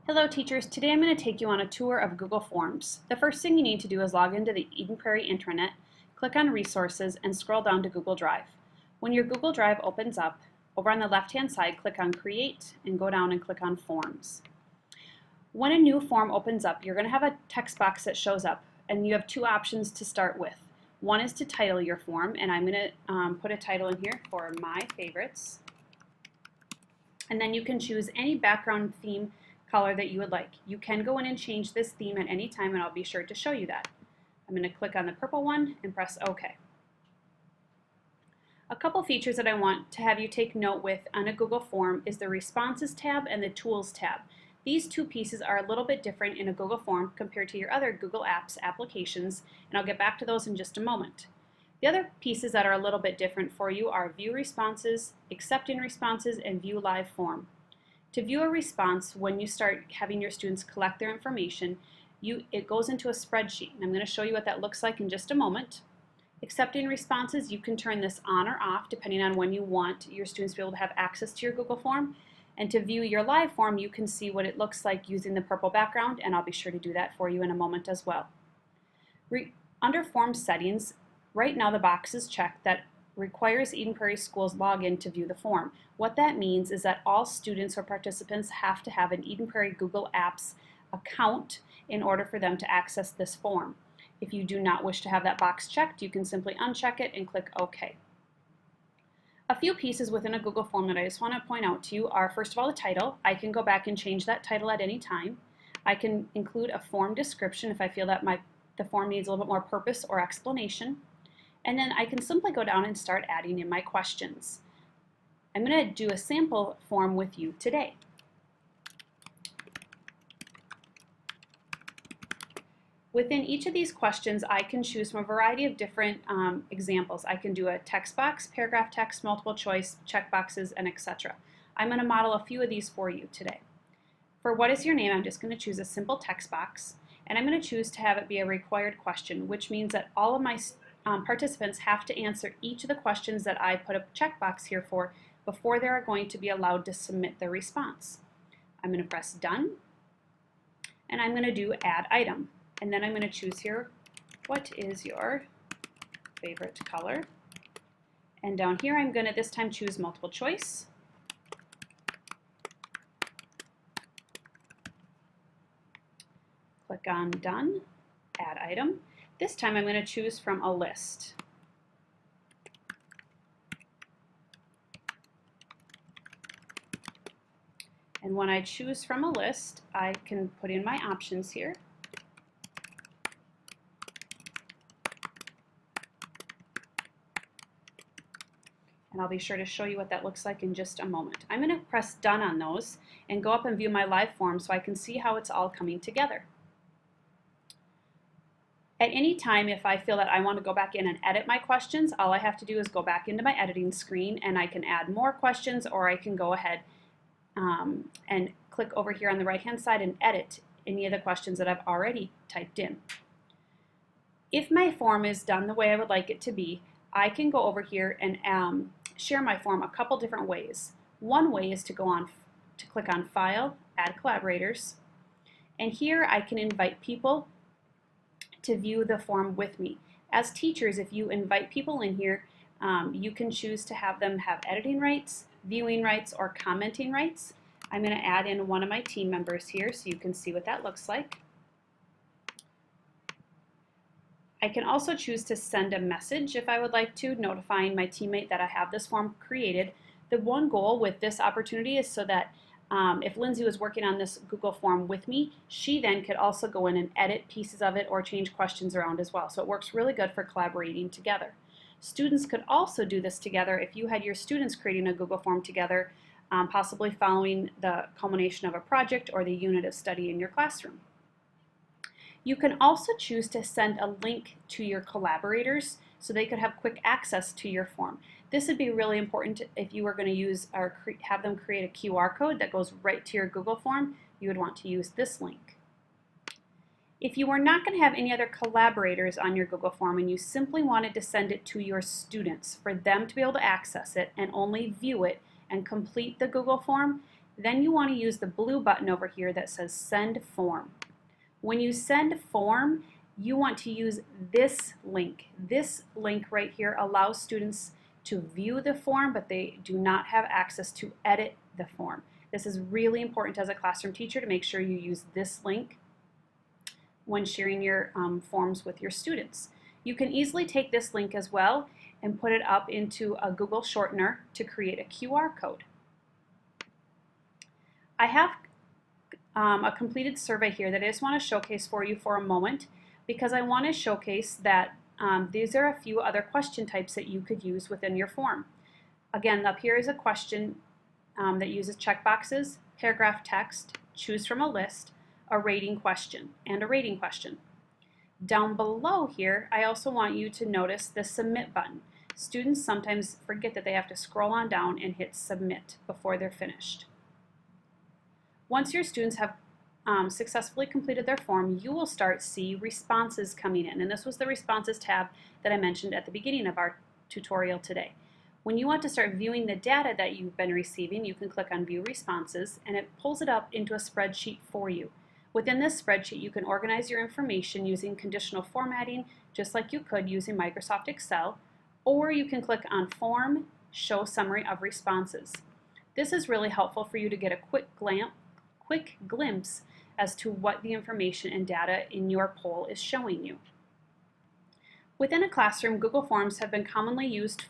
Hello teachers, today I'm going to take you on a tour of Google Forms. The first thing you need to do is log into the Eden Prairie intranet, click on Resources, and scroll down to Google Drive. When your Google Drive opens up, over on the left-hand side, click on Create and go down and click on Forms. When a new form opens up, you're going to have a text box that shows up, and you have two options to start with. One is to title your form, and I'm going to put a title in here for My Favorites. And then you can choose any background theme color that you would like. You can go in and change this theme at any time, and I'll be sure to show you that. I'm going to click on the purple one and press OK. A couple features that I want to have you take note with on a Google form is the Responses tab and the Tools tab. These two pieces are a little bit different in a Google form compared to your other Google Apps applications, and I'll get back to those in just a moment. The other pieces that are a little bit different for you are View Responses, Accepting Responses, and View Live Form. To view a response, when you start having your students collect their information, it goes into a spreadsheet, and I'm going to show you what that looks like in just a moment. Accepting responses, you can turn this on or off depending on when you want your students to be able to have access to your Google form. And to view your live form, you can see what it looks like using the purple background, and I'll be sure to do that for you in a moment as well. Under Form Settings, right now the box is checked that requires Eden Prairie Schools login to view the form. What that means is that all students or participants have to have an Eden Prairie Google Apps account in order for them to access this form. If you do not wish to have that box checked, you can simply uncheck it and click OK. A few pieces within a Google form that I just want to point out to you are, first of all, the title. I can go back and change that title at any time. I can include a form description if I feel that the form needs a little bit more purpose or explanation. And then I can simply go down and start adding in my questions. I'm going to do a sample form with you today. Within each of these questions, I can choose from a variety of different examples. I can do a text box, paragraph text, multiple choice, checkboxes, and etc. I'm going to model a few of these for you today. For what is your name, I'm just going to choose a simple text box, and I'm going to choose to have it be a required question, which means that all of my participants have to answer each of the questions that I put a checkbox here for before they are going to be allowed to submit their response. I'm going to press Done, and I'm going to do Add Item. And then I'm going to choose here, what is your favorite color? And down here I'm going to this time choose multiple choice. Click on Done, Add Item. This time I'm going to choose from a list. And when I choose from a list, I can put in my options here. And I'll be sure to show you what that looks like in just a moment. I'm going to press Done on those and go up and view my live form so I can see how it's all coming together. At any time, if I feel that I want to go back in and edit my questions, all I have to do is go back into my editing screen and I can add more questions, or I can go ahead and click over here on the right hand side and edit any of the questions that I've already typed in. If my form is done the way I would like it to be, I can go over here and share my form a couple different ways. One way is to click on File, Add Collaborators, and here I can invite people to view the form with me. As teachers, if you invite people in here, you can choose to have them have editing rights, viewing rights, or commenting rights. I'm going to add in one of my team members here so you can see what that looks like. I can also choose to send a message if I would like to, notifying my teammate that I have this form created. The one goal with this opportunity is so that if Lindsay was working on this Google form with me, she then could also go in and edit pieces of it or change questions around as well. So it works really good for collaborating together. Students could also do this together if you had your students creating a Google form together, possibly following the culmination of a project or the unit of study in your classroom. You can also choose to send a link to your collaborators so they could have quick access to your form. This would be really important if you were going to use or have them create a QR code that goes right to your Google form. You would want to use this link. If you were not going to have any other collaborators on your Google form and you simply wanted to send it to your students for them to be able to access it and only view it and complete the Google form, Then you want to use the blue button over here that says Send Form. When you send form, you want to use this link. This link right here allows students to view the form, but they do not have access to edit the form. This is really important as a classroom teacher to make sure you use this link when sharing your forms with your students. You can easily take this link as well and put it up into a Google shortener to create a QR code. I have a completed survey here that I just want to showcase for you for a moment, because I want to showcase that these are a few other question types that you could use within your form. Again, up here is a question that uses checkboxes, paragraph text, choose from a list, a rating question, and a rating question. Down below here, I also want you to notice the submit button. Students sometimes forget that they have to scroll on down and hit submit before they're finished. Once your students have successfully completed their form, you will start see responses coming in. And this was the responses tab that I mentioned at the beginning of our tutorial today. When you want to start viewing the data that you've been receiving, you can click on View Responses, and it pulls it up into a spreadsheet for you. Within this spreadsheet, you can organize your information using conditional formatting, just like you could using Microsoft Excel, or you can click on Form, Show Summary of Responses. This is really helpful for you to get a quick glimpse as to what the information and data in your poll is showing you. Within a classroom, Google Forms have been commonly used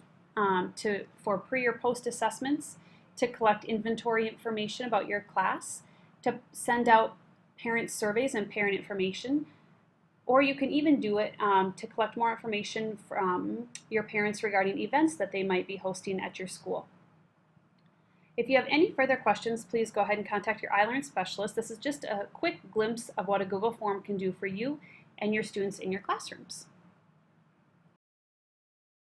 for pre or post assessments, to collect inventory information about your class, to send out parent surveys and parent information, or you can even do it to collect more information from your parents regarding events that they might be hosting at your school. If you have any further questions, please go ahead and contact your iLearn specialist. This is just a quick glimpse of what a Google Form can do for you and your students in your classrooms.